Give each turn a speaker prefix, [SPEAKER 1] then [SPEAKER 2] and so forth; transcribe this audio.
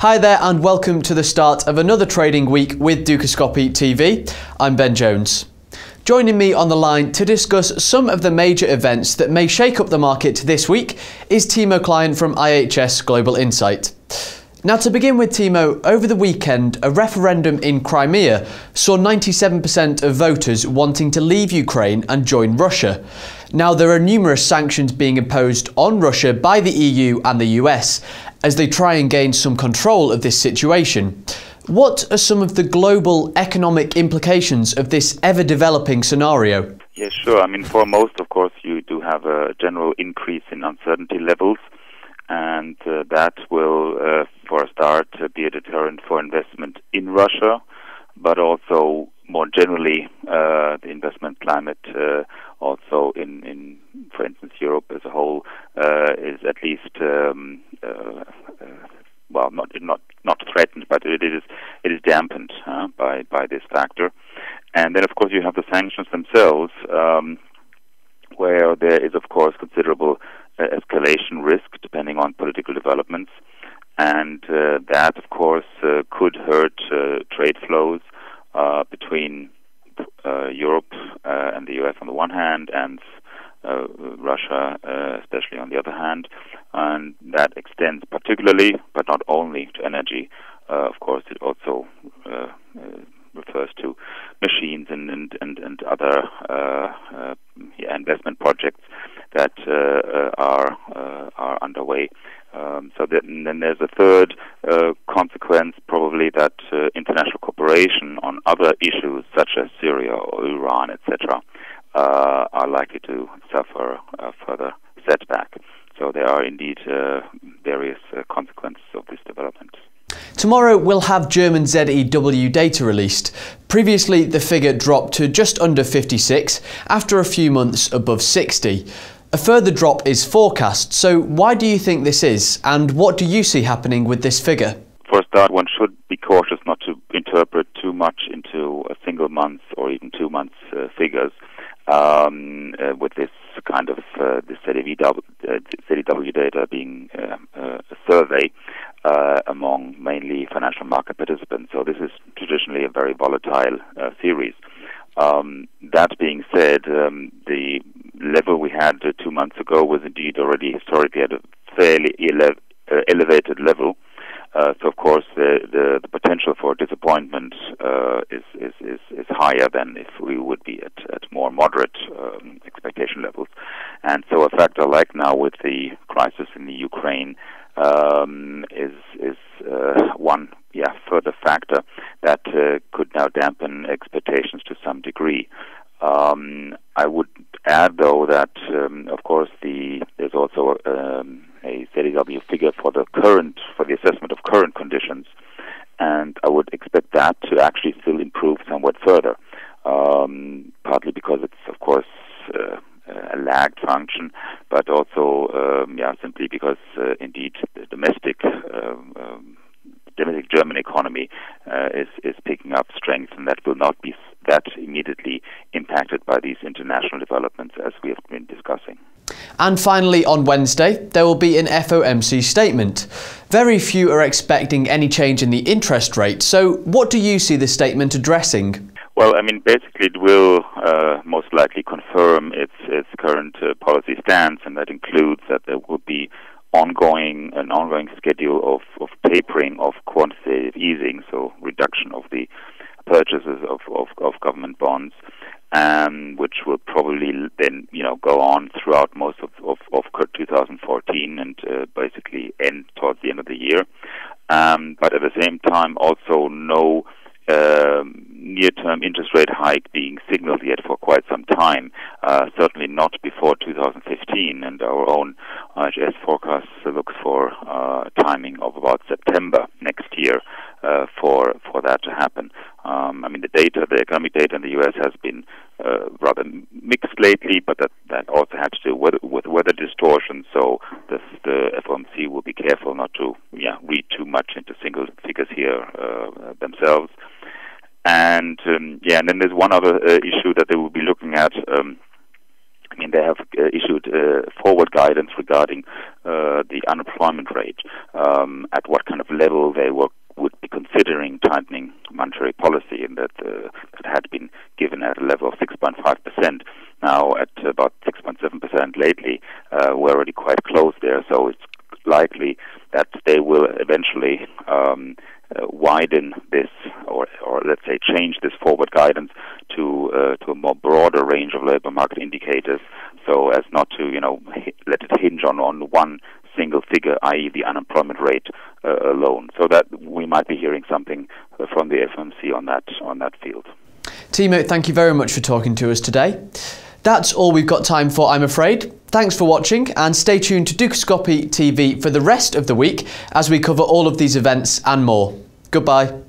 [SPEAKER 1] Hi there and welcome to the start of another trading week with Dukascopy TV. I'm Ben Jones. Joining me on the line to discuss some of the major events that may shake up the market this week is Timo Klein from IHS Global Insight. Now, to begin with, Timo, over the weekend, a referendum in Crimea saw 97% of voters wanting to leave Ukraine and join Russia. Now, there are numerous sanctions being imposed on Russia by the EU and the US as they try and gain some control of this situation. What are some of the global economic implications of this ever-developing scenario?
[SPEAKER 2] Yeah, sure. I mean, for most, of course, you do have a general increase in uncertainty levels, and that will, for a start, be a deterrent for investment in Russia, but also more generally, the investment climate also in, for instance, Europe as a whole is at least well, not threatened, but it is dampened by this factor. And then, of course, you have the sanctions themselves, where there is, of course, considerable escalation risk depending on political developments, and that, of course, could hurt trade flows between Europe and the US on the one hand, and Russia especially on the other hand, and that extends particularly, but not only, to energy. Of course, it also refers to machines and other investment projects that are underway. And then there's a third consequence, probably, that international cooperation on other issues such as Syria or Iran, etc., are likely to suffer a further setback. So there are indeed various consequences of this development.
[SPEAKER 1] Tomorrow we'll have German ZEW data released. Previously, the figure dropped to just under 56 after a few months above 60. A further drop is forecast, so why do you think this is, and what do you see happening with this figure?
[SPEAKER 2] For a start, one should be cautious not to interpret too much into a single month or even 2 months figures with this kind of the ZEW data being a survey among mainly financial market participants. So this is traditionally a very volatile series. That being said, the level we had 2 months ago was indeed already historically at a fairly elevated level. So of course the potential for disappointment is higher than if we would be at more moderate expectation levels. And so a factor like now with the crisis in the Ukraine is one further factor that could now dampen expectations to some degree. I would add, though, that of course there's also a ZEW figure for the assessment of current conditions, and I would expect that to actually still improve somewhat further, partly because it's, of course, a lagged function, but also simply because indeed the domestic German economy is picking up strength, and that will not be that immediately impacted by these international developments as we have been discussing.
[SPEAKER 1] And finally, on Wednesday, there will be an FOMC statement. Very few are expecting any change in the interest rate, so what do you see the statement addressing?
[SPEAKER 2] Well, I mean, basically it will most likely confirm its current policy stance, and that includes that there will be an ongoing schedule of tapering of quantitative easing, so reduction of the purchases of government bonds, which will probably then go on throughout most of 2014 and basically end towards the end of the year. But at the same time, also no near-term interest rate hike being signaled yet for quite some time, certainly not before 2015, and our own IHS forecast looks for timing of about September next year for that to happen. I mean, the economic data in the US has been rather mixed lately, but that also had to do with weather distortion, so the FOMC will be careful not to read too much into single figures here themselves. And and then there's one other issue that they will be looking at. I mean, they have issued forward guidance regarding the the unemployment rate, at what kind of level they would be considering tightening monetary policy, and that had been given at a level of 6.5%. Now at about 6.7% lately, we're already quite close there, so it's likely that they will eventually widen this, or let's say change this forward guidance to a more broader range of labor market indicators, so as not to let it hinge on one single figure, i.e. the unemployment rate alone. So that we might be hearing something from the FOMC on that field.
[SPEAKER 1] Timo, thank you very much for talking to us today. That's all we've got time for, I'm afraid. Thanks for watching, and stay tuned to Dukascopy TV for the rest of the week as we cover all of these events and more. Goodbye.